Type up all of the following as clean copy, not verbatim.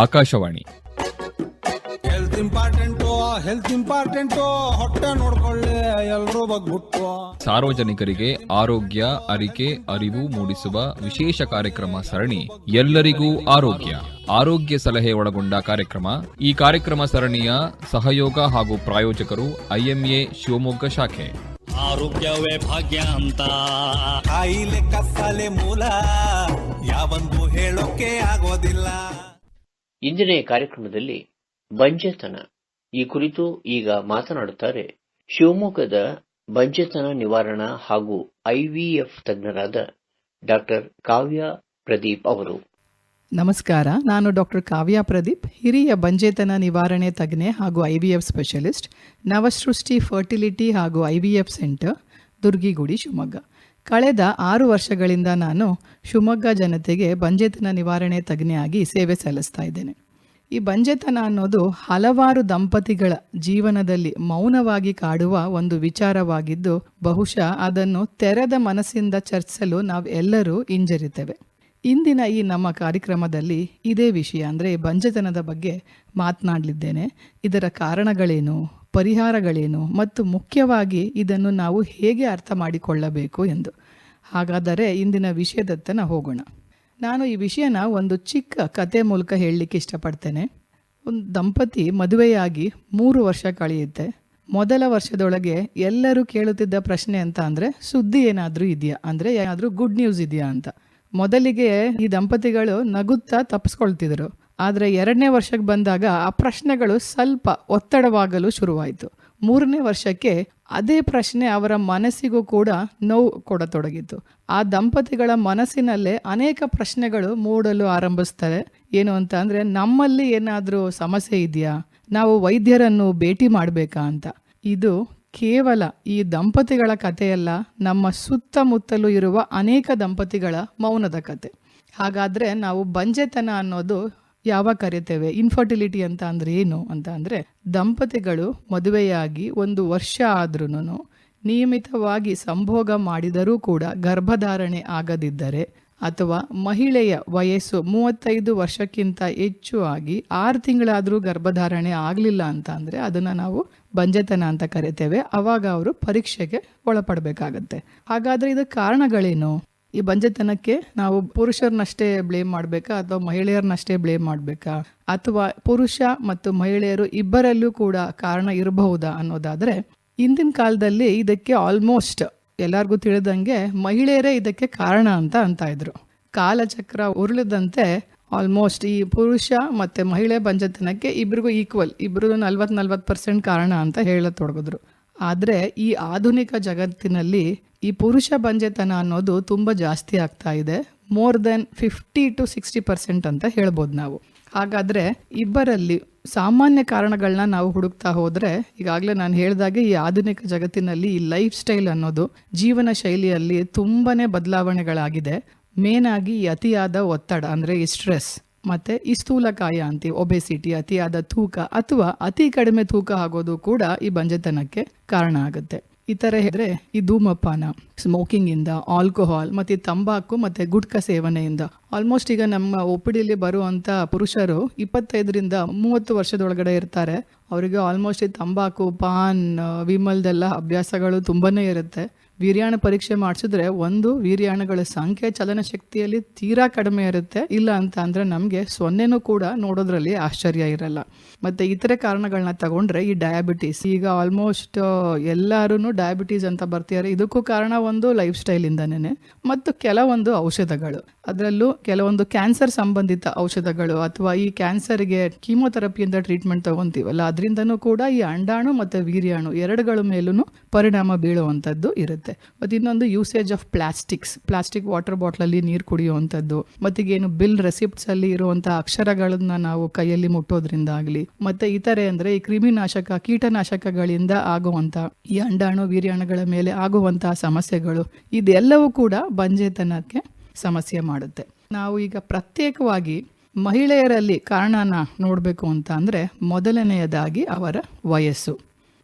Akashvani. Health important ಹೊಟ್ಟೆ ನೋಡ್ಕೊಳ್ಳಿ ಎಲ್ರೂ ಬಗ್ಬಿಟ್ಟು. ಸಾರ್ವಜನಿಕರಿಗೆ ಆರೋಗ್ಯ ಅರಿಕೆ ಅರಿವು ಮೂಡಿಸುವ ವಿಶೇಷ ಕಾರ್ಯಕ್ರಮ ಸರಣಿ ಎಲ್ಲರಿಗೂ ಆರೋಗ್ಯ. ಆರೋಗ್ಯ ಸಲಹೆ ಒಳಗೊಂಡ ಕಾರ್ಯಕ್ರಮ. ಈ ಕಾರ್ಯಕ್ರಮ ಸರಣಿಯ ಸಹಯೋಗ ಹಾಗೂ ಪ್ರಾಯೋಜಕರು IMA ಶಿವಮೊಗ್ಗ ಶಾಖೆ. ಆರೋಗ್ಯವೇ ಭಾಗ್ಯ ಅಂತ ಕಾಯಿಲೆ ಕಸಾಲೆ ಮೂಲ ಯಾವಂದು ಹೇಳೋಕೆ ಆಗೋದಿಲ್ಲ. ಇಂದಿನ ಕಾರ್ಯಕ್ರಮದಲ್ಲಿ ಬಂಜೆತನ ಈ ಕುರಿತು ಈಗ ಮಾತನಾಡುತ್ತಾರೆ ಶಿವಮೊಗ್ಗದ ಬಂಜೆತನ ನಿವಾರಣಾ ಹಾಗೂ IVF ತಜ್ಞರಾದ ಡಾಕ್ಟರ್ ಕಾವ್ಯ ಪ್ರದೀಪ್ ಅವರು. ನಮಸ್ಕಾರ, ನಾನು ಡಾಕ್ಟರ್ ಕಾವ್ಯ ಪ್ರದೀಪ್, ಹಿರಿಯ ಬಂಜೆತನ ನಿವಾರಣೆ ತಜ್ಞೆ ಹಾಗೂ IVF ಸ್ಪೆಷಲಿಸ್ಟ್, ನವಸೃಷ್ಟಿ ಫರ್ಟಿಲಿಟಿ ಹಾಗೂ IVF ಸೆಂಟರ್, ದುರ್ಗಿಗುಡಿ, ಶಿವಮೊಗ್ಗ. ಕಳೆದ 6 ವರ್ಷಗಳಿಂದ ನಾನು ಶಿವಮೊಗ್ಗ ಜನತೆಗೆ ಬಂಜೆತನ ನಿವಾರಣೆ ತಜ್ಞೆಯಾಗಿ ಸೇವೆ ಸಲ್ಲಿಸ್ತಾ ಇದ್ದೇನೆ. ಈ ಬಂಜೆತನ ಅನ್ನೋದು ಹಲವಾರು ದಂಪತಿಗಳ ಜೀವನದಲ್ಲಿ ಮೌನವಾಗಿ ಕಾಡುವ ಒಂದು ವಿಚಾರವಾಗಿದ್ದು, ಬಹುಶಃ ಅದನ್ನು ತೆರೆದ ಮನಸ್ಸಿಂದ ಚರ್ಚಿಸಲು ನಾವೆಲ್ಲರೂ ಹಿಂಜರಿತೇವೆ. ಇಂದಿನ ಈ ನಮ್ಮ ಕಾರ್ಯಕ್ರಮದಲ್ಲಿ ಇದೇ ವಿಷಯ ಅಂದರೆ ಬಂಜೆತನದ ಬಗ್ಗೆ ಮಾತನಾಡಲಿದ್ದೇನೆ. ಇದರ ಕಾರಣಗಳೇನು, ಪರಿಹಾರಗಳೇನು ಮತ್ತು ಮುಖ್ಯವಾಗಿ ಇದನ್ನು ನಾವು ಹೇಗೆ ಅರ್ಥ ಮಾಡಿಕೊಳ್ಳಬೇಕು ಎಂದು. ಹಾಗಾದರೆ ಇಂದಿನ ವಿಷಯದತ್ತ ಹೋಗೋಣ. ನಾನು ಈ ವಿಷಯನ ಒಂದು ಚಿಕ್ಕ ಕತೆ ಮೂಲಕ ಹೇಳಲಿಕ್ಕೆ ಇಷ್ಟಪಡ್ತೇನೆ. ಒಂದು ದಂಪತಿ ಮದುವೆಯಾಗಿ 3 ವರ್ಷ ಕಳೆಯುತ್ತೆ. ಮೊದಲ ವರ್ಷದೊಳಗೆ ಎಲ್ಲರೂ ಕೇಳುತ್ತಿದ್ದ ಪ್ರಶ್ನೆ ಅಂತ ಅಂದರೆ ಸುದ್ದಿ ಏನಾದರೂ ಇದೆಯಾ, ಅಂದರೆ ಏನಾದರೂ ಗುಡ್ ನ್ಯೂಸ್ ಇದೆಯಾ ಅಂತ. ಮೊದಲಿಗೆ ಈ ದಂಪತಿಗಳು ನಗುತ್ತಾ ತಪ್ಪಿಸ್ಕೊಳ್ತಿದ್ರು. ಆದರೆ 2ನೇ ವರ್ಷಕ್ಕೆ ಬಂದಾಗ ಆ ಪ್ರಶ್ನೆಗಳು ಸ್ವಲ್ಪ ಒತ್ತಡವಾಗಲು ಶುರುವಾಯಿತು. 3ನೇ ವರ್ಷಕ್ಕೆ ಅದೇ ಪ್ರಶ್ನೆ ಅವರ ಮನಸ್ಸಿಗೂ ಕೂಡ ನೋವು ಕೊಡತೊಡಗಿತು. ಆ ದಂಪತಿಗಳ ಮನಸ್ಸಿನಲ್ಲೇ ಅನೇಕ ಪ್ರಶ್ನೆಗಳು ಮೂಡಲು ಆರಂಭಿಸ್ತಾರೆ. ಏನು ಅಂತ ಅಂದರೆ, ನಮ್ಮಲ್ಲಿ ಏನಾದರೂ ಸಮಸ್ಯೆ ಇದೆಯಾ, ನಾವು ವೈದ್ಯರನ್ನು ಭೇಟಿ ಮಾಡಬೇಕಾ ಅಂತ. ಇದು ಕೇವಲ ಈ ದಂಪತಿಗಳ ಕಥೆಯಲ್ಲ, ನಮ್ಮ ಸುತ್ತಮುತ್ತಲೂ ಇರುವ ಅನೇಕ ದಂಪತಿಗಳ ಮೌನದ ಕತೆ. ಹಾಗಾದರೆ ನಾವು ಬಂಜೆತನ ಅನ್ನೋದು ಯಾವಾಗ ಕರಿತೇವೆ, ಇನ್ಫರ್ಟಿಲಿಟಿ ಅಂತ ಅಂದರೆ ಏನು ಅಂತ ಅಂದರೆ, ದಂಪತಿಗಳು ಮದುವೆಯಾಗಿ 1 ವರ್ಷ ಆದ್ರೂ ನಿಯಮಿತವಾಗಿ ಸಂಭೋಗ ಮಾಡಿದರೂ ಕೂಡ ಗರ್ಭಧಾರಣೆ ಆಗದಿದ್ದರೆ, ಅಥವಾ ಮಹಿಳೆಯ ವಯಸ್ಸು 35 ವರ್ಷಕ್ಕಿಂತ ಹೆಚ್ಚು ಆಗಿ 6 ತಿಂಗಳಾದರೂ ಗರ್ಭಧಾರಣೆ ಆಗಲಿಲ್ಲ ಅಂತ ಅಂದರೆ ಅದನ್ನು ನಾವು ಬಂಜೆತನ ಅಂತ ಕರಿತೇವೆ. ಆವಾಗ ಅವರು ಪರೀಕ್ಷೆಗೆ ಒಳಪಡಬೇಕಾಗತ್ತೆ. ಹಾಗಾದರೆ ಇದಕ್ಕೆ ಕಾರಣಗಳೇನು? ಈ ಬಂಜೆತನಕ್ಕೆ ನಾವು ಪುರುಷರನ್ನಷ್ಟೇ ಬ್ಲೇಮ್ ಮಾಡಬೇಕಾ ಅಥವಾ ಮಹಿಳೆಯರನ್ನಷ್ಟೇ ಬ್ಲೇಮ್ ಮಾಡಬೇಕಾ, ಅಥವಾ ಪುರುಷ ಮತ್ತು ಮಹಿಳೆಯರು ಇಬ್ಬರಲ್ಲೂ ಕೂಡ ಕಾರಣ ಇರಬಹುದಾ ಅನ್ನೋದಾದರೆ, ಇಂದಿನ ಕಾಲದಲ್ಲಿ ಇದಕ್ಕೆ ಆಲ್ಮೋಸ್ಟ್ ಎಲ್ಲರಿಗೂ ತಿಳಿದಂಗೆ ಮಹಿಳೆಯರೇ ಇದಕ್ಕೆ ಕಾರಣ ಅಂತ ಇದ್ರು. ಕಾಲಚಕ್ರ ಉರುಳಿದಂತೆ ಆಲ್ಮೋಸ್ಟ್ ಈ ಪುರುಷ ಮತ್ತು ಮಹಿಳೆ ಬಂಜೆತನಕ್ಕೆ ಇಬ್ಬರಿಗೂ ಈಕ್ವಲ್, ಇಬ್ಬರು 40% ಕಾರಣ ಅಂತ ಹೇಳತೊಡಗಿದ್ರು. ಆದರೆ ಈ ಆಧುನಿಕ ಜಗತ್ತಿನಲ್ಲಿ ಈ ಪುರುಷ ಬಂಜೆತನ ಅನ್ನೋದು ತುಂಬ ಜಾಸ್ತಿ ಆಗ್ತಾ ಇದೆ. ಮೋರ್ ದೆನ್ 50 to 60% ಅಂತ ಹೇಳ್ಬೋದು ನಾವು. ಹಾಗಾದರೆ ಇಬ್ಬರಲ್ಲಿ ಸಾಮಾನ್ಯ ಕಾರಣಗಳನ್ನ ನಾವು ಹುಡುಕ್ತಾ ಹೋದರೆ, ಈಗಾಗಲೇ ನಾನು ಹೇಳಿದಾಗೆ ಈ ಆಧುನಿಕ ಜಗತ್ತಿನಲ್ಲಿ ಈ ಲೈಫ್ ಸ್ಟೈಲ್ ಅನ್ನೋದು ಜೀವನ ಶೈಲಿಯಲ್ಲಿ ತುಂಬಾ ಬದಲಾವಣೆಗಳಾಗಿದೆ. ಮೇನ್ ಆಗಿ ಈ ಅತಿಯಾದ ಒತ್ತಡ ಅಂದರೆ ಈ ಸ್ಟ್ರೆಸ್, ಮತ್ತು ಈ ಸ್ಥೂಲಕಾಯ ಅಂತೀವಿ, ಒಬೆಸಿಟಿ, ಅತಿಯಾದ ತೂಕ ಅಥವಾ ಅತಿ ಕಡಿಮೆ ತೂಕ ಆಗೋದು ಕೂಡ ಈ ಬಂಜೆತನಕ್ಕೆ ಕಾರಣ ಆಗುತ್ತೆ. ಈ ಥರ ಹೇಳಿದ್ರೆ ಈ ಧೂಮಪಾನ, ಸ್ಮೋಕಿಂಗ್ ಇಂದ, ಆಲ್ಕೋಹಾಲ್ ಮತ್ತು ತಂಬಾಕು ಮತ್ತು ಗುಟ್ಕಾ ಸೇವನೆಯಿಂದ ಆಲ್ಮೋಸ್ಟ್ ಈಗ ನಮ್ಮ OPDಲಿ ಬರುವಂಥ ಪುರುಷರು 25ರಿಂದ 30 ವರ್ಷದೊಳಗಡೆ ಇರ್ತಾರೆ. ಅವರಿಗೆ ಆಲ್ಮೋಸ್ಟ್ ಈ ತಂಬಾಕು, ಪಾನ್, ವಿಮಲ್ದೆಲ್ಲ ಅಭ್ಯಾಸಗಳು ತುಂಬಾ ಇರುತ್ತೆ. ವೀರ್ಯಾಣು ಪರೀಕ್ಷೆ ಮಾಡಿಸಿದ್ರೆ ಒಂದು ವೀರ್ಯಾಣುಗಳ ಸಂಖ್ಯೆ ಚಲನಶಕ್ತಿಯಲ್ಲಿ ತೀರಾ ಕಡಿಮೆ ಇರುತ್ತೆ. ಇಲ್ಲ ಅಂತ ಅಂದರೆ ನಮಗೆ 0 ಕೂಡ ನೋಡೋದ್ರಲ್ಲಿ ಆಶ್ಚರ್ಯ ಇರಲ್ಲ. ಮತ್ತು ಇತರೆ ಕಾರಣಗಳನ್ನ ತಗೊಂಡ್ರೆ ಈ ಡಯಾಬಿಟೀಸ್, ಈಗ ಆಲ್ಮೋಸ್ಟ್ ಎಲ್ಲರೂ ಡಯಾಬಿಟೀಸ್ ಅಂತ ಬರ್ತಿದ್ದಾರೆ. ಇದಕ್ಕೂ ಕಾರಣ ಒಂದು ಲೈಫ್ ಸ್ಟೈಲಿಂದನೇ, ಮತ್ತು ಕೆಲವೊಂದು ಔಷಧಗಳು, ಅದರಲ್ಲೂ ಕೆಲವೊಂದು ಕ್ಯಾನ್ಸರ್ ಸಂಬಂಧಿತ ಔಷಧಗಳು ಅಥವಾ ಈ ಕ್ಯಾನ್ಸರ್ಗೆ ಕೀಮೋಥೆರಪಿಯಿಂದ ಟ್ರೀಟ್ಮೆಂಟ್ ತಗೊತೀವಲ್ಲ, ಅದರಿಂದನೂ ಕೂಡ ಈ ಅಂಡಾಣು ಮತ್ತು ವೀರ್ಯಾಣು ಎರಡುಗಳ ಮೇಲೂ ಪರಿಣಾಮ ಬೀಳುವಂಥದ್ದು ಇರುತ್ತೆ. ಮತ್ತು ಇನ್ನೊಂದು ಯೂಸೇಜ್ ಆಫ್ ಪ್ಲಾಸ್ಟಿಕ್ ವಾಟರ್ ಬಾಟ್ಲಲ್ಲಿ ನೀರು ಕುಡಿಯುವಂಥದ್ದು, ಮತ್ತೀಗೇನು ಬಿಲ್ ರೆಸಿಪ್ಟ್ಸ್ ಅಲ್ಲಿ ಇರುವಂಥ ಅಕ್ಷರಗಳನ್ನ ನಾವು ಕೈಯಲ್ಲಿ ಮುಟ್ಟೋದ್ರಿಂದ ಆಗಲಿ, ಮತ್ತೆ ಇತರೆ ಅಂದರೆ ಈ ಕ್ರಿಮಿನಾಶಕ, ಕೀಟನಾಶಕಗಳಿಂದ ಆಗುವಂಥ ಈ ಅಂಡಾಣು ವೀರ್ಯಾಣುಗಳ ಮೇಲೆ ಆಗುವಂತಹ ಸಮಸ್ಯೆಗಳು, ಇದೆಲ್ಲವೂ ಕೂಡ ಬಂಜೆತನಕ್ಕೆ ಸಮಸ್ಯೆ ಮಾಡುತ್ತೆ. ನಾವು ಈಗ ಪ್ರತ್ಯೇಕವಾಗಿ ಮಹಿಳೆಯರಲ್ಲಿ ಕಾರಣನ ನೋಡಬೇಕು ಅಂತ ಅಂದರೆ, ಮೊದಲನೆಯದಾಗಿ ಅವರ ವಯಸ್ಸು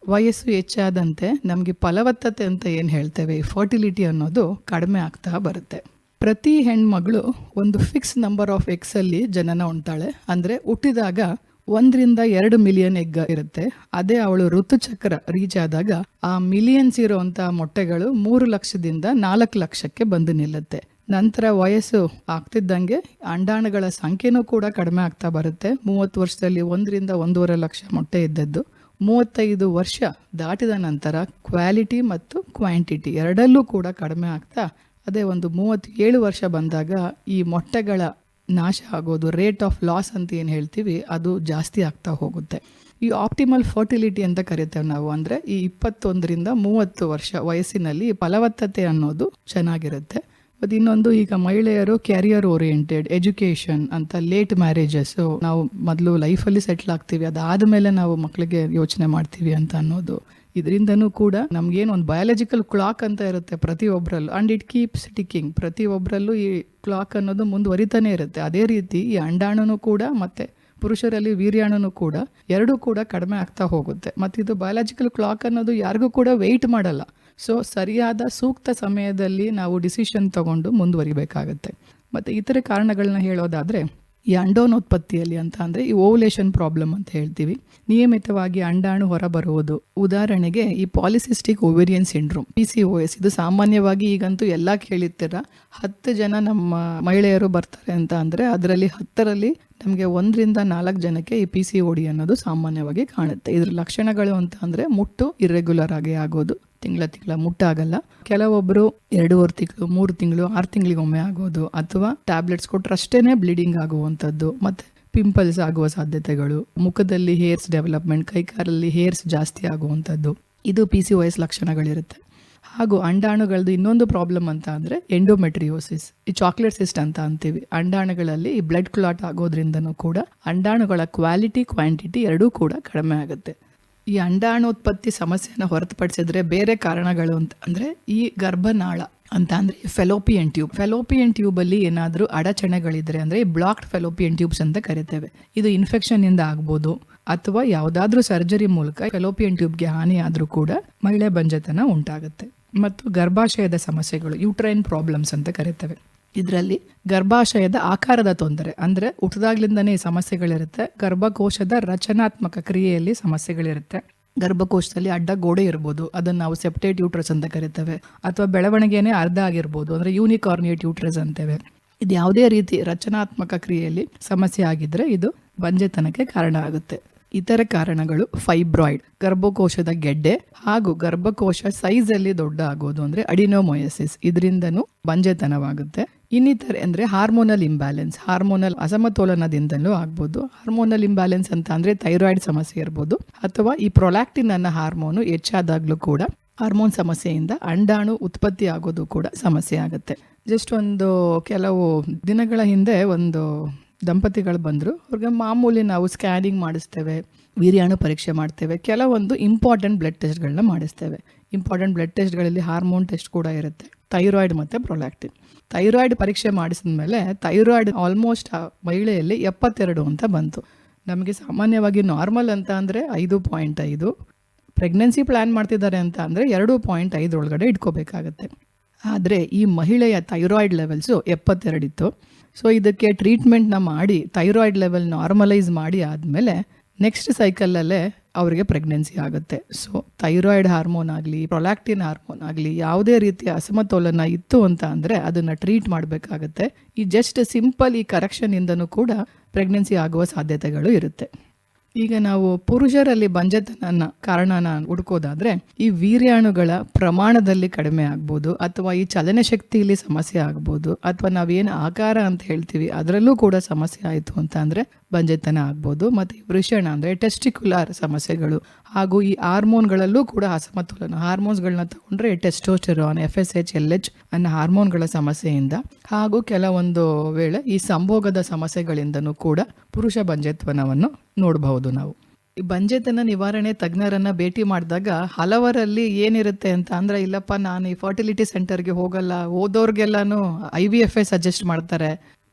ಹೆಚ್ಚಾದಂತೆ ನಮಗೆ ಫಲವತ್ತತೆ ಅಂತ ಏನು ಹೇಳ್ತೇವೆ, ಫರ್ಟಿಲಿಟಿ ಅನ್ನೋದು ಕಡಿಮೆ ಆಗ್ತಾ ಬರುತ್ತೆ. ಪ್ರತಿ ಹೆಣ್ಮಗಳು ಒಂದು ಫಿಕ್ಸ್ ನಂಬರ್ ಆಫ್ ಎಗ್ಸ್ ಅಲ್ಲಿ ಜನನ ಹೊಂದ್ತಾಳೆ. ಅಂದ್ರೆ ಹುಟ್ಟಿದಾಗ 1-2 ಮಿಲಿಯನ್ ಎಗ್ ಇರುತ್ತೆ. ಅದೇ ಅವಳು ಋತುಚಕ್ರ ರೀಚ್ ಆದಾಗ ಆ ಮಿಲಿಯನ್ಸ್ ಇರುವಂತ ಮೊಟ್ಟೆಗಳು 3 ಲಕ್ಷದಿಂದ 4 ಲಕ್ಷಕ್ಕೆ ಬಂದು ನಿಲ್ಲುತ್ತೆ. ನಂತರ ವಯಸ್ಸು ಆಗ್ತಿದ್ದಂಗೆ ಅಂಡಾಣುಗಳ ಸಂಖ್ಯೆನೂ ಕೂಡ ಕಡಿಮೆ ಆಗ್ತಾ ಬರುತ್ತೆ. 30 ವರ್ಷದಲ್ಲಿ 1-1.5 ಲಕ್ಷ ಮೊಟ್ಟೆ ಇದ್ದದ್ದು 35 ವರ್ಷ ದಾಟಿದ ನಂತರ ಕ್ವಾಲಿಟಿ ಮತ್ತು ಕ್ವಾಂಟಿಟಿ ಎರಡಲ್ಲೂ ಕೂಡ ಕಡಿಮೆ ಆಗ್ತಾ ಅದೇ ಒಂದು 37 ವರ್ಷ ಬಂದಾಗ ಈ ಮೊಟ್ಟೆಗಳ ನಾಶ ಆಗೋದು, ರೇಟ್ ಆಫ್ ಲಾಸ್ ಅಂತ ಏನು ಹೇಳ್ತೀವಿ, ಅದು ಜಾಸ್ತಿ ಆಗ್ತಾ ಹೋಗುತ್ತೆ. ಈ ಆಪ್ಟಿಮಲ್ ಫರ್ಟಿಲಿಟಿ ಅಂತ ಕರಿತೇವೆ ನಾವು. ಅಂದರೆ ಈ 21-30 ವರ್ಷ ವಯಸ್ಸಿನಲ್ಲಿ ಫಲವತ್ತತೆ ಅನ್ನೋದು ಚೆನ್ನಾಗಿರುತ್ತೆ. ಮತ್ತು ಇನ್ನೊಂದು, ಈಗ ಮಹಿಳೆಯರು ಕ್ಯಾರಿಯರ್ ಓರಿಯೆಂಟೆಡ್ ಎಜುಕೇಷನ್ ಅಂತ ಲೇಟ್ ಮ್ಯಾರೇಜಸ್, ನಾವು ಮೊದಲು ಲೈಫಲ್ಲಿ ಸೆಟ್ಲ್ ಆಗ್ತೀವಿ, ಅದಾದಮೇಲೆ ನಾವು ಮಕ್ಕಳಿಗೆ ಯೋಚನೆ ಮಾಡ್ತೀವಿ ಅಂತ ಅನ್ನೋದು. ಇದರಿಂದನೂ ಕೂಡ ನಮ್ಗೇನು ಒಂದು ಬಯಾಲಜಿಕಲ್ ಕ್ಲಾಕ್ ಅಂತ ಇರುತ್ತೆ ಪ್ರತಿಯೊಬ್ಬರಲ್ಲೂ, ಆ್ಯಂಡ್ ಇಟ್ ಕೀಪ್ಸ್ ಟಿಕ್ಕಿಂಗ್. ಪ್ರತಿಯೊಬ್ಬರಲ್ಲೂ ಈ ಕ್ಲಾಕ್ ಅನ್ನೋದು ಮುಂದುವರಿತಾನೆ ಇರುತ್ತೆ. ಅದೇ ರೀತಿ ಈ ಅಂಡಾಣುನೂ ಕೂಡ ಮತ್ತೆ ಪುರುಷರಲ್ಲಿ ವೀರ್ಯಾಣುನೂ ಕೂಡ ಎರಡೂ ಕೂಡ ಕಡಿಮೆ ಆಗ್ತಾ ಹೋಗುತ್ತೆ. ಮತ್ತು ಇದು ಬಯಾಲಜಿಕಲ್ ಕ್ಲಾಕ್ ಅನ್ನೋದು ಯಾರಿಗೂ ಕೂಡ ವೆಯ್ಟ್ ಮಾಡಲ್ಲ. ಸೊ ಸರಿಯಾದ ಸೂಕ್ತ ಸಮಯದಲ್ಲಿ ನಾವು ಡಿಸಿಷನ್ ತಗೊಂಡು ಮುಂದುವರಿಬೇಕಾಗತ್ತೆ. ಮತ್ತು ಇತರೆ ಕಾರಣಗಳನ್ನ ಹೇಳೋದಾದರೆ, ಈ ಅಂಡೋನೋತ್ಪತ್ತಿಯಲ್ಲಿ ಅಂತ ಅಂದರೆ ಈ ಓವುಲೇಷನ್ ಪ್ರಾಬ್ಲಮ್ ಅಂತ ಹೇಳ್ತೀವಿ, ನಿಯಮಿತವಾಗಿ ಅಂಡಾಣು ಹೊರಬರುವುದು. ಉದಾಹರಣೆಗೆ ಈ ಪಾಲಿಸಿಸ್ಟಿಕ್ ಓವೇರಿಯನ್ ಸಿಂಡ್ರೋಮ್, PCOS. ಇದು ಸಾಮಾನ್ಯವಾಗಿ ಈಗಂತೂ ಎಲ್ಲ ಕೇಳಿರ್ತೀರ. 10 ಜನ ನಮ್ಮ ಮಹಿಳೆಯರು ಬರ್ತಾರೆ ಅಂತ ಅಂದರೆ ಅದರಲ್ಲಿ 10ರಲ್ಲಿ ನಮಗೆ 1-4 ಜನಕ್ಕೆ ಈ PCOD ಅನ್ನೋದು ಸಾಮಾನ್ಯವಾಗಿ ಕಾಣುತ್ತೆ. ಇದ್ರ ಲಕ್ಷಣಗಳು ಅಂತ ಅಂದರೆ ಮುಟ್ಟು ಇರ್ರೆಗ್ಯುಲರ್ ಆಗಿ ಆಗೋದು, ತಿಂಗಳ ಮುಟ್ಟಾಗಲ್ಲ. ಕೆಲವೊಬ್ಬರು 2.5 ತಿಂಗಳು, 3 ತಿಂಗಳು, 6 ತಿಂಗಳಿಗೊಮ್ಮೆ ಆಗೋದು, ಅಥವಾ ಟ್ಯಾಬ್ಲೆಟ್ಸ್ ಕೊಟ್ಟರಷ್ಟೇನೆ ಬ್ಲೀಡಿಂಗ್ ಆಗುವಂಥದ್ದು, ಮತ್ತು ಪಿಂಪಲ್ಸ್ ಆಗುವ ಸಾಧ್ಯತೆಗಳು, ಮುಖದಲ್ಲಿ ಹೇರ್ಸ್ ಡೆವಲಪ್ಮೆಂಟ್, ಕೈಕಾಲಲ್ಲಿ ಹೇರ್ಸ್ ಜಾಸ್ತಿ ಆಗುವಂಥದ್ದು, ಇದು PCOS ಲಕ್ಷಣಗಳಿರುತ್ತೆ. ಹಾಗೂ ಅಂಡಾಣುಗಳದ್ದು ಇನ್ನೊಂದು ಪ್ರಾಬ್ಲಮ್ ಅಂತ ಅಂದರೆ ಎಂಡೋಮೆಟ್ರಿಯೋಸಿಸ್, ಈ ಚಾಕ್ಲೇಟ್ ಸಿಸ್ಟ್ ಅಂತ ಅಂತೀವಿ. ಅಂಡಾಣುಗಳಲ್ಲಿ ಈ ಬ್ಲಡ್ ಕ್ಲಾಟ್ ಆಗೋದ್ರಿಂದನೂ ಕೂಡ ಅಂಡಾಣುಗಳ ಕ್ವಾಲಿಟಿ ಕ್ವಾಂಟಿಟಿ ಎರಡೂ ಕೂಡ ಕಡಿಮೆ ಆಗುತ್ತೆ. ಈ ಅಂಡಾಣೋತ್ಪತ್ತಿ ಸಮಸ್ಯೆನ ಹೊರತುಪಡಿಸಿದ್ರೆ ಬೇರೆ ಕಾರಣಗಳು ಅಂತ ಅಂದರೆ ಈ ಗರ್ಭನಾಳ ಅಂತ ಅಂದರೆ ಫೆಲೋಪಿಯನ್ ಟ್ಯೂಬಲ್ಲಿ ಏನಾದರೂ ಅಡಚಣೆಗಳಿದ್ರೆ ಅಂದರೆ ಬ್ಲಾಕ್ಡ್ ಫೆಲೋಪಿಯನ್ ಟ್ಯೂಬ್ಸ್ ಅಂತ ಕರಿತೇವೆ. ಇದು ಇನ್ಫೆಕ್ಷನ್ನಿಂದ ಆಗ್ಬೋದು, ಅಥವಾ ಯಾವುದಾದ್ರೂ ಸರ್ಜರಿ ಮೂಲಕ ಫೆಲೋಪಿಯನ್ ಟ್ಯೂಬ್ಗೆ ಹಾನಿ ಆದರೂ ಕೂಡ ಮಹಿಳೆ ಬಂಜೆತನ ಉಂಟಾಗುತ್ತೆ. ಮತ್ತು ಗರ್ಭಾಶಯದ ಸಮಸ್ಯೆಗಳು, ಯೂಟ್ರೈನ್ ಪ್ರಾಬ್ಲಮ್ಸ್ ಅಂತ ಕರಿತೇವೆ. ಇದರಲ್ಲಿ ಗರ್ಭಾಶಯದ ಆಕಾರದ ತೊಂದರೆ ಅಂದರೆ ಹುಟ್ಟಿದಾಗ್ಲಿಂದನೇ ಸಮಸ್ಯೆಗಳಿರುತ್ತೆ. ಗರ್ಭಕೋಶದ ರಚನಾತ್ಮಕ ಕ್ರಿಯೆಯಲ್ಲಿ ಸಮಸ್ಯೆಗಳಿರುತ್ತೆ. ಗರ್ಭಕೋಶದಲ್ಲಿ ಅಡ್ಡ ಗೋಡೆ ಇರ್ಬೋದು, ಅದನ್ನು ನಾವು ಸೆಪ್ಟೇಟ್ ಯೂಟ್ರಸ್ ಅಂತ ಕರಿತೇವೆ. ಅಥವಾ ಬೆಳವಣಿಗೆನೇ ಅರ್ಧ ಆಗಿರ್ಬೋದು, ಅಂದರೆ ಯೂನಿಕಾರ್ನಿಯೇಟ್ ಯೂಟ್ರಸ್ ಅಂತೇವೆ. ಇದು ಯಾವುದೇ ರೀತಿ ರಚನಾತ್ಮಕ ಕ್ರಿಯೆಯಲ್ಲಿ ಸಮಸ್ಯೆ ಆಗಿದ್ರೆ ಇದು ಬಂಜೆತನಕ್ಕೆ ಕಾರಣ ಆಗುತ್ತೆ. ಇತರ ಕಾರಣಗಳು ಫೈಬ್ರಾಯ್ಡ್, ಗರ್ಭಕೋಶದ ಗೆಡ್ಡೆ, ಹಾಗೂ ಗರ್ಭಕೋಶ ಸೈಜಲ್ಲಿ ದೊಡ್ಡ ಆಗೋದು ಅಂದರೆ ಅಡಿನೋಮೊಯಸಿಸ್, ಇದರಿಂದನೂ ಬಂಜೆತನವಾಗುತ್ತೆ. ಇನ್ನಿತರೆ ಅಂದರೆ ಹಾರ್ಮೋನಲ್ ಇಂಬ್ಯಾಲೆನ್ಸ್, ಹಾರ್ಮೋನಲ್ ಅಸಮತೋಲನದಿಂದಲೂ ಆಗ್ಬೋದು. ಹಾರ್ಮೋನಲ್ ಇಂಬ್ಯಾಲೆನ್ಸ್ ಅಂತ ಅಂದರೆ ಥೈರಾಯ್ಡ್ ಸಮಸ್ಯೆ ಇರ್ಬೋದು, ಅಥವಾ ಈ ಪ್ರೊಲ್ಯಾಕ್ಟಿನ್ ಅನ್ನೋ ಹಾರ್ಮೋನು ಹೆಚ್ಚಾದಾಗಲೂ ಕೂಡ ಹಾರ್ಮೋನ್ ಸಮಸ್ಯೆಯಿಂದ ಅಂಡಾಣು ಉತ್ಪತ್ತಿ ಆಗೋದು ಕೂಡ ಸಮಸ್ಯೆ ಆಗುತ್ತೆ. ಜಸ್ಟ್ ಒಂದು ಕೆಲವು ದಿನಗಳ ಹಿಂದೆ ಒಂದು ದಂಪತಿಗಳು ಬಂದರು. ಅವ್ರಿಗೆ ಮಾಮೂಲಿ ನಾವು ಸ್ಕ್ಯಾನಿಂಗ್ ಮಾಡಿಸ್ತೇವೆ, ವೀರ್ಯಾಣು ಪರೀಕ್ಷೆ ಮಾಡ್ತೇವೆ, ಕೆಲವೊಂದು ಇಂಪಾರ್ಟೆಂಟ್ ಬ್ಲಡ್ ಟೆಸ್ಟ್ಗಳನ್ನ ಮಾಡಿಸ್ತೇವೆ. ಇಂಪಾರ್ಟೆಂಟ್ ಬ್ಲಡ್ ಟೆಸ್ಟ್ಗಳಲ್ಲಿ ಹಾರ್ಮೋನ್ ಟೆಸ್ಟ್ ಕೂಡ ಇರುತ್ತೆ, ಥೈರಾಯ್ಡ್ ಮತ್ತು ಪ್ರೊಲ್ಯಾಕ್ಟಿನ್. ಥೈರಾಯ್ಡ್ ಪರೀಕ್ಷೆ ಮಾಡಿಸಿದ ಮೇಲೆ ಥೈರಾಯ್ಡ್ ಆಲ್ಮೋಸ್ಟ್ ಆ ಮಹಿಳೆಯಲ್ಲಿ 72 ಅಂತ ಬಂತು. ನಮಗೆ ಸಾಮಾನ್ಯವಾಗಿ ನಾರ್ಮಲ್ ಅಂತ ಅಂದರೆ 5.5, ಪ್ರೆಗ್ನೆನ್ಸಿ ಪ್ಲ್ಯಾನ್ ಮಾಡ್ತಿದ್ದಾರೆ ಅಂತ ಅಂದರೆ 2.5 ಒಳಗಡೆ ಇಟ್ಕೋಬೇಕಾಗತ್ತೆ. ಆದರೆ ಈ ಮಹಿಳೆಯ ಥೈರಾಯ್ಡ್ ಲೆವೆಲ್ಸು 72 ಇತ್ತು. ಸೊ ಇದಕ್ಕೆ ಟ್ರೀಟ್ಮೆಂಟ್ನ ಮಾಡಿ ಥೈರಾಯ್ಡ್ ಲೆವೆಲ್ ನಾರ್ಮಲೈಸ್ ಮಾಡಿ ಆದಮೇಲೆ ನೆಕ್ಸ್ಟ್ ಸೈಕಲಲ್ಲೇ ಅವರಿಗೆ ಪ್ರೆಗ್ನೆನ್ಸಿ ಆಗುತ್ತೆ. ಸೊ ಥೈರಾಯ್ಡ್ ಹಾರ್ಮೋನ್ ಆಗಲಿ, ಪ್ರೊಲ್ಯಾಕ್ಟಿನ್ ಹಾರ್ಮೋನ್ ಆಗಲಿ, ಯಾವುದೇ ರೀತಿಯ ಅಸಮತೋಲನ ಇತ್ತು ಅಂತ ಅಂದರೆ ಅದನ್ನು ಟ್ರೀಟ್ ಮಾಡಬೇಕಾಗತ್ತೆ. ಈ ಜಸ್ಟ್ ಸಿಂಪಲ್ ಈ ಕರೆಕ್ಷನಿಂದನೂ ಕೂಡ ಪ್ರೆಗ್ನೆನ್ಸಿ ಆಗುವ ಸಾಧ್ಯತೆಗಳು ಇರುತ್ತೆ. ಈಗ ನಾವು ಪುರುಷರಲ್ಲಿ ಬಂಜೆತನ ಕಾರಣನ ಹುಡುಕೋದಾದ್ರೆ ಈ ವೀರ್ಯಾಣುಗಳ ಪ್ರಮಾಣದಲ್ಲಿ ಕಡಿಮೆ ಆಗ್ಬೋದು, ಅಥವಾ ಈ ಚಲನ ಶಕ್ತಿಯಲ್ಲಿ ಸಮಸ್ಯೆ ಆಗ್ಬೋದು, ಅಥವಾ ನಾವೇನು ಆಕಾರ ಅಂತ ಹೇಳ್ತೀವಿ ಅದರಲ್ಲೂ ಕೂಡ ಸಮಸ್ಯೆ ಆಯಿತು ಅಂತ ಅಂದರೆ ಬಂಜೆತನ ಆಗ್ಬೋದು. ಮತ್ತು ವೃಷಣ ಅಂದರೆ ಟೆಸ್ಟಿಕ್ಯುಲಾರ್ ಸಮಸ್ಯೆಗಳು, ಹಾಗೂ ಈ ಹಾರ್ಮೋನ್ಗಳಲ್ಲೂ ಕೂಡ ಅಸಮತೋಲನ, ಹಾರ್ಮೋನ್ಸ್ಗಳನ್ನ ತಗೊಂಡ್ರೆ ಟೆಸ್ಟೋಸ್ಟೆರಾನ್, FSH, LH ಅನ್ನೋ ಹಾರ್ಮೋನ್ಗಳ ಸಮಸ್ಯೆಯಿಂದ, ಹಾಗೂ ಕೆಲವೊಂದು ವೇಳೆ ಈ ಸಂಭೋಗದ ಸಮಸ್ಯೆಗಳಿಂದನೂ ಕೂಡ ಪುರುಷ ಬಂಜೆತ್ವನವನ್ನು ನೋಡಬಹುದು. ನಾವು ಈ ಬಂಜೆತನ ನಿವಾರಣೆ ತಜ್ಞರನ್ನ ಭೇಟಿ ಮಾಡಿದಾಗ ಹಲವರಲ್ಲಿ ಏನಿರುತ್ತೆ ಅಂತ ಅಂದ್ರೆ, ಇಲ್ಲಪ್ಪ ನಾನು ಈ ಫರ್ಟಿಲಿಟಿ ಸೆಂಟರ್ಗೆ ಹೋಗಲ್ಲ, ಹೋದವ್ರಿಗೆಲ್ಲಾನು IVF ಸಜೆಸ್ಟ್ ಮಾಡ್ತಾರೆ,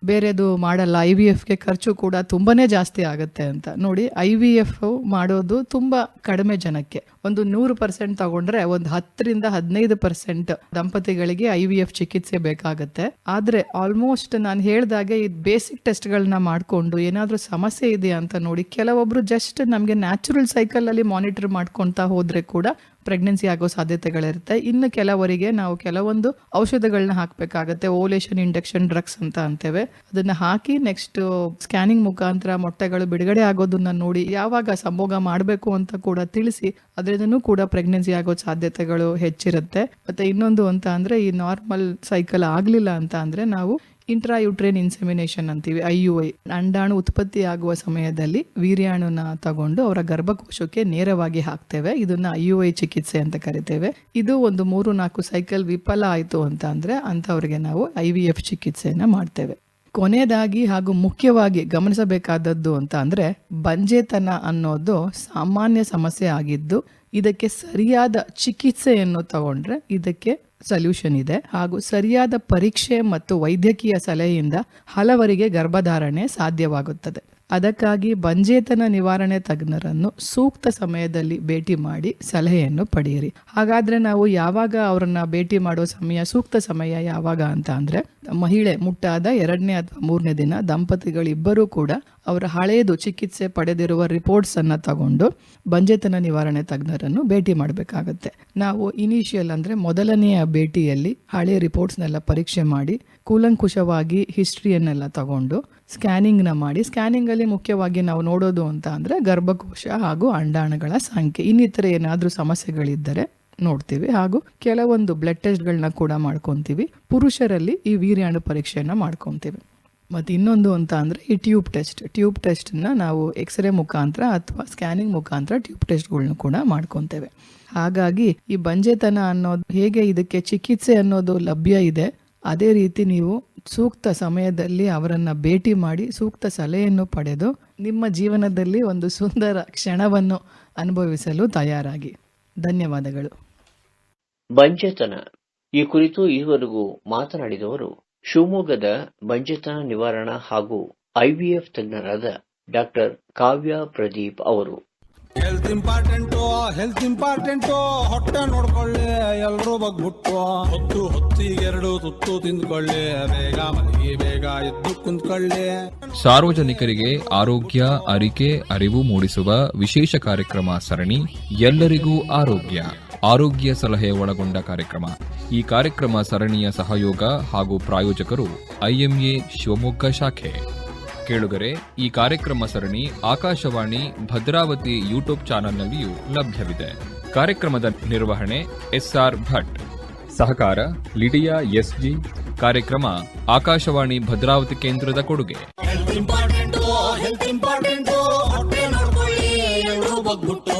ಬೇರೆದು ಮಾಡಲ್ಲ, IVFಗೆ ಖರ್ಚು ಕೂಡ ತುಂಬಾನೇ ಜಾಸ್ತಿ ಆಗುತ್ತೆ ಅಂತ. ನೋಡಿ, IVF ಮಾಡೋದು ತುಂಬಾ ಕಡಿಮೆ ಜನಕ್ಕೆ. ಒಂದು 100% ತಗೊಂಡ್ರೆ ಒಂದು 10-15% ದಂಪತಿಗಳಿಗೆ IVF ಚಿಕಿತ್ಸೆ ಬೇಕಾಗುತ್ತೆ. ಆದ್ರೆ ಆಲ್ಮೋಸ್ಟ್ ನಾನು ಹೇಳ್ದಾಗೆ ಈ ಬೇಸಿಕ್ ಟೆಸ್ಟ್ಗಳನ್ನ ಮಾಡ್ಕೊಂಡು ಏನಾದ್ರೂ ಸಮಸ್ಯೆ ಇದೆಯಾ ಅಂತ ನೋಡಿ, ಕೆಲವೊಬ್ರು ಜಸ್ಟ್ ನಮ್ಗೆ ನ್ಯಾಚುರಲ್ ಸೈಕಲ್ ಅಲ್ಲಿ ಮಾನಿಟರ್ ಮಾಡ್ಕೊಂತ ಹೋದ್ರೆ ಕೂಡ ಪ್ರೆಗ್ನೆನ್ಸಿ ಆಗೋ ಸಾಧ್ಯತೆಗಳಿರುತ್ತೆ. ಇನ್ನು ಕೆಲವರಿಗೆ ನಾವು ಕೆಲವೊಂದು ಔಷಧಗಳನ್ನ ಹಾಕಬೇಕಾಗತ್ತೆ, ಓಲೇಷನ್ ಇಂಡಕ್ಷನ್ ಡ್ರಗ್ಸ್ ಅಂತ ಅಂತೇವೆ. ಅದನ್ನ ಹಾಕಿ ನೆಕ್ಸ್ಟ್ ಸ್ಕ್ಯಾನಿಂಗ್ ಮುಖಾಂತರ ಮೊಟ್ಟೆಗಳು ಬಿಡುಗಡೆ ಆಗೋದನ್ನ ನೋಡಿ ಯಾವಾಗ ಸಂಭೋಗ ಮಾಡಬೇಕು ಅಂತ ಕೂಡ ತಿಳಿಸಿ, ಅದರಿಂದನೂ ಕೂಡ ಪ್ರೆಗ್ನೆನ್ಸಿ ಆಗೋ ಸಾಧ್ಯತೆಗಳು ಹೆಚ್ಚಿರುತ್ತೆ. ಮತ್ತೆ ಇನ್ನೊಂದು ಅಂತ ಅಂದ್ರೆ, ಈ ನಾರ್ಮಲ್ ಸೈಕಲ್ ಆಗ್ಲಿಲ್ಲ ಅಂತ ಅಂದ್ರೆ ನಾವು ಇಂಟ್ರಾಯುಟ್ರೇನ್ ಇನ್ಸೆಮಿನೇಷನ್ ಅಂತೀವಿ, IUI. ಅಂಡಾಣು ಉತ್ಪತ್ತಿ ಆಗುವ ಸಮಯದಲ್ಲಿ ವೀರ್ಯಾಣುನ ತಗೊಂಡು ಅವರ ಗರ್ಭಕೋಶಕ್ಕೆ ನೇರವಾಗಿ ಹಾಕ್ತೇವೆ. ಇದನ್ನ IUI ಚಿಕಿತ್ಸೆ ಅಂತ ಕರಿತೇವೆ. ಇದು ಒಂದು 3-4 ಸೈಕಲ್ ವಿಫಲ ಆಯಿತು ಅಂತ ಅಂದ್ರೆ ಅಂಥವ್ರಿಗೆ ನಾವು IVF ಚಿಕಿತ್ಸೆಯನ್ನ ಮಾಡ್ತೇವೆ. ಕೊನೆಯದಾಗಿ ಹಾಗೂ ಮುಖ್ಯವಾಗಿ ಗಮನಿಸಬೇಕಾದದ್ದು ಅಂತ ಅಂದ್ರೆ, ಬಂಜೆತನ ಅನ್ನೋದು ಸಾಮಾನ್ಯ ಸಮಸ್ಯೆ ಆಗಿದ್ದು ಇದಕ್ಕೆ ಸರಿಯಾದ ಚಿಕಿತ್ಸೆಯನ್ನು ತಗೊಂಡ್ರೆ ಇದಕ್ಕೆ ಸೊಲ್ಯೂಷನ್ ಇದೆ. ಹಾಗೂ ಸರಿಯಾದ ಪರೀಕ್ಷೆ ಮತ್ತು ವೈದ್ಯಕೀಯ ಸಲಹೆಯಿಂದ ಹಲವರಿಗೆ ಗರ್ಭಧಾರಣೆ ಸಾಧ್ಯವಾಗುತ್ತದೆ. ಅದಕ್ಕಾಗಿ ಬಂಜೇತನ ನಿವಾರಣೆ ತಜ್ಞರನ್ನು ಸೂಕ್ತ ಸಮಯದಲ್ಲಿ ಭೇಟಿ ಮಾಡಿ ಸಲಹೆಯನ್ನು ಪಡೆಯಿರಿ. ಹಾಗಾದ್ರೆ ನಾವು ಯಾವಾಗ ಅವರನ್ನ ಭೇಟಿ ಮಾಡೋ ಸೂಕ್ತ ಸಮಯ ಯಾವಾಗ ಅಂತ ಅಂದ್ರೆ, ಮಹಿಳೆ ಮುಟ್ಟಾದ 2ನೇ ಅಥವಾ 3ನೇ ದಿನ ದಂಪತಿಗಳಿಬ್ಬರೂ ಕೂಡ ಅವರ ಹಳೆಯದು ಚಿಕಿತ್ಸೆ ಪಡೆದಿರುವ ರಿಪೋರ್ಟ್ಸ್ ಅನ್ನ ತಗೊಂಡು ಬಂಜೆತನ ನಿವಾರಣೆ ತಜ್ಞರನ್ನು ಭೇಟಿ ಮಾಡಬೇಕಾಗತ್ತೆ. ನಾವು ಇನಿಷಿಯಲ್ ಅಂದ್ರೆ ಮೊದಲನೆಯ ಭೇಟಿಯಲ್ಲಿ ಹಳೆಯ ರಿಪೋರ್ಟ್ಸ್ನೆಲ್ಲ ಪರೀಕ್ಷೆ ಮಾಡಿ ಕೂಲಂಕುಷವಾಗಿ ಹಿಸ್ಟ್ರಿಯನ್ನೆಲ್ಲ ತಗೊಂಡು ಸ್ಕ್ಯಾನಿಂಗ್ನ ಮಾಡಿ, ಸ್ಕ್ಯಾನಿಂಗ್ ಅಲ್ಲಿ ಮುಖ್ಯವಾಗಿ ನಾವು ನೋಡೋದು ಅಂತ ಅಂದ್ರೆ ಗರ್ಭಕೋಶ ಹಾಗೂ ಅಂಡಾಣುಗಳ ಸಂಖ್ಯೆ, ಇನ್ನಿತರ ಏನಾದ್ರೂ ಸಮಸ್ಯೆಗಳಿದ್ದರೆ ನೋಡ್ತೀವಿ. ಹಾಗೂ ಕೆಲವೊಂದು ಬ್ಲಡ್ ಟೆಸ್ಟ್ಗಳನ್ನ ಕೂಡ ಮಾಡ್ಕೊಂತೀವಿ. ಪುರುಷರಲ್ಲಿ ಈ ವೀರ್ಯಾಣು ಪರೀಕ್ಷೆಯನ್ನ ಮಾಡ್ಕೊಂತೀವಿ. ಮತ್ತು ಇನ್ನೊಂದು ಅಂತ ಅಂದರೆ ಈ ಟ್ಯೂಬ್ ಟೆಸ್ಟನ್ನ ನಾವು ಎಕ್ಸ್ರೇ ಮುಖಾಂತರ ಅಥವಾ ಸ್ಕ್ಯಾನಿಂಗ್ ಮುಖಾಂತರ ಟ್ಯೂಬ್ ಟೆಸ್ಟ್ಗಳ್ನ ಕೂಡ ಮಾಡ್ಕೊತೇವೆ. ಹಾಗಾಗಿ ಈ ಬಂಜೆತನ ಅನ್ನೋದು ಹೇಗೆ ಇದಕ್ಕೆ ಚಿಕಿತ್ಸೆ ಅನ್ನೋದು ಲಭ್ಯ ಇದೆ, ಅದೇ ರೀತಿ ನೀವು ಸೂಕ್ತ ಸಮಯದಲ್ಲಿ ಅವರನ್ನು ಭೇಟಿ ಮಾಡಿ ಸೂಕ್ತ ಸಲಹೆಯನ್ನು ಪಡೆದು ನಿಮ್ಮ ಜೀವನದಲ್ಲಿ ಒಂದು ಸುಂದರ ಕ್ಷಣವನ್ನು ಅನುಭವಿಸಲು ತಯಾರಾಗಿ. ಧನ್ಯವಾದಗಳು. ಬಂಜೆತನ ಈ ಕುರಿತು ಈವರೆಗೂ ಮಾತನಾಡಿದವರು ಶಿವಮೊಗ್ಗದ ಬಂಜೆತನ ನಿವಾರಣಾ ಹಾಗೂ IVF ತಜ್ಞರಾದ ಡಾಕ್ಟರ್ ಕಾವ್ಯ ಪ್ರದೀಪ್ ಅವರು. ಹೆಲ್ತ್ ಇಂಪಾರ್ಟೆಂಟು ಹೊಟ್ಟೆ ನೋಡ್ಕೊಳ್ಳಿ, ಎಲ್ರೂ ಬಗ್ಬಿಟ್ಟು ಹೊತ್ತಿಗೆರಡು ತುತ್ತು ತಿಂದ್ಕೊಳ್ಳಿ, ಬೇಗ ಮಲಗಿ ಬೇಗ ಎದ್ದು ಕುಂತ್ಕೊಳ್ಳಿ. ಸಾರ್ವಜನಿಕರಿಗೆ ಆರೋಗ್ಯ ಅರಿಕೆ ಅರಿವು ಮೂಡಿಸುವ ವಿಶೇಷ ಕಾರ್ಯಕ್ರಮ ಸರಣಿ ಎಲ್ಲರಿಗೂ ಆರೋಗ್ಯ ಸಲಹೆ ಒಳಗೊಂಡ ಕಾರ್ಯಕ್ರಮ. ಈ ಕಾರ್ಯಕ್ರಮ ಸರಣಿಯ ಸಹಯೋಗ ಹಾಗೂ ಪ್ರಾಯೋಜಕರು IMA ಶಿವಮೊಗ್ಗ ಶಾಖೆ. ಕೇಳುಗರೆ, ಈ ಕಾರ್ಯಕ್ರಮ ಸರಣಿ ಆಕಾಶವಾಣಿ ಭದ್ರಾವತಿ ಯೂಟ್ಯೂಬ್ ಚಾನೆಲ್ನಲ್ಲಿಯೂ ಲಭ್ಯವಿದೆ. ಕಾರ್ಯಕ್ರಮದ ನಿರ್ವಹಣೆ SR ಭಟ್, ಸಹಕಾರ ಲಿಡಿಯಾ SG. ಕಾರ್ಯಕ್ರಮ ಆಕಾಶವಾಣಿ ಭದ್ರಾವತಿ ಕೇಂದ್ರದ ಕೊಡುಗೆ. ಹೆಲ್ತ್ ಇಂಪಾರ್ಟೆಂಟು ಹೊಟ್ಟೆ ನೋಡ್ಕೊಳ್ಳಿ, ಎಲ್ರೂ ಬಗ್ಬಿಟ್ಟು